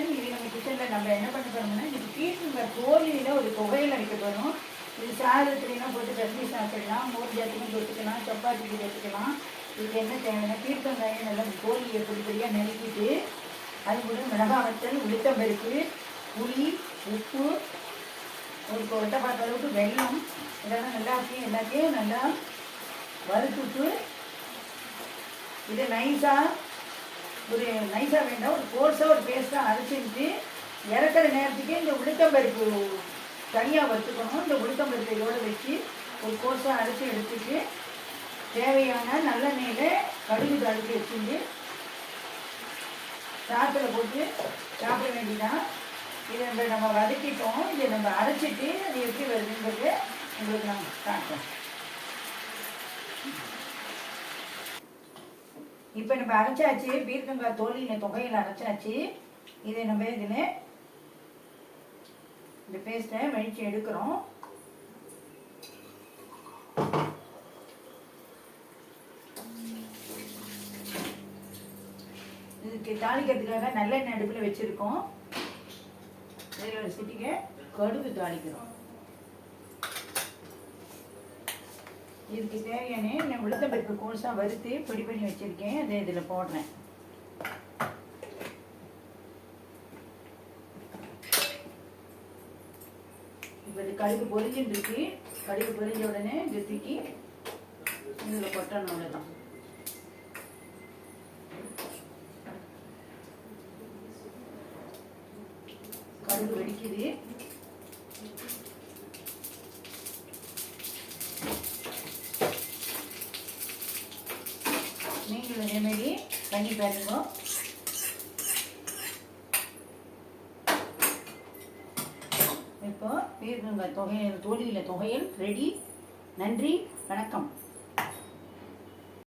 வணக்கம். இது நம்ம கிச்சனில் நம்ம என்ன பண்ண போகிறோம்னா, இது பீட்ரூட் தோலியில் ஒரு துவையல் அரைக்க போகிறோம். இது சாதத்துலாம் போட்டு கஞ்சி சாப்பிடலாம், மோர் ஜாத்துக்கும் தொட்டுக்கலாம், சப்பாத்திக்கு தொட்டுக்கலாம். இதுக்கு என்ன தேவைன்னா பீர்க்கங்காயம் நல்லா தோலியை பொடிப்படியாக நறுக்கிட்டு, அது கூட மிளகாய் வத்தல், உளுத்தம்பருப்பு, புளி, உப்பு, ஒரு கொட்டை பார்த்த அளவுக்கு வெல்லம் இதெல்லாம் எல்லாத்தையும் நல்லா வறுத்துட்டு, இதை நைஸாக வேண்டாம், ஒரு கோர்ஸாக ஒரு பேஸ்ட்டாக அரைச்சிட்டு இறக்குற நேரத்துக்கு இந்த உளுத்தம்பருப்பு தனியாக வறுத்துக்கணும். இந்த உளுத்தம்பருப்பு இதோடு வச்சு ஒரு கோர்ஸாக அரைச்சி எடுத்துட்டு தேவையான நல்லெண்ணெயில் கடுகு தாளித்து வச்சுட்டு சாத்தில் போட்டு சாப்பிட வேண்டியதான். இதை நம்ம வதக்கிட்டோம். இதை நம்ம அரைச்சிட்டு அது எப்படி வருதுங்கிறது உங்களுக்கு நான் காட்டுறோம். இப்போ நம்ம அரைச்சாச்சு, பீர்க்கங்காய் தோலியில் தொகையில் அரைச்சாச்சு. இதை நம்ம இதில் இந்த பேஸ்ட்டை வடித்து எடுக்கிறோம். இதுக்கு தாளிக்கிறதுக்காக நல்லெண்ணெய் அடுப்பில் வச்சுருக்கோம். இதில் ஒரு சிட்டிகை கடுகு தாளிக்கிறோம். இதுக்கு தேவையான நான் உளுத்தம்பருப்பு கோர்ஸாக வறுத்து பொடி பண்ணி வச்சுருக்கேன். அதை இதில் போடுறேன். இப்போ இது கடுகு பொரிஞ்சுட்டு இருக்கு. கடுகு பொரிஞ்ச உடனே இதை தூக்கி இதில் கொட்டணும். அவ்வளோதான். கடுகு வெடிக்குது. நீங்களும் இதேமாரி பண்ணி பாருங்க. இப்போ பீர்க்கங்காய் தோலியில் தொகையல் ரெடி. நன்றி, வணக்கம்.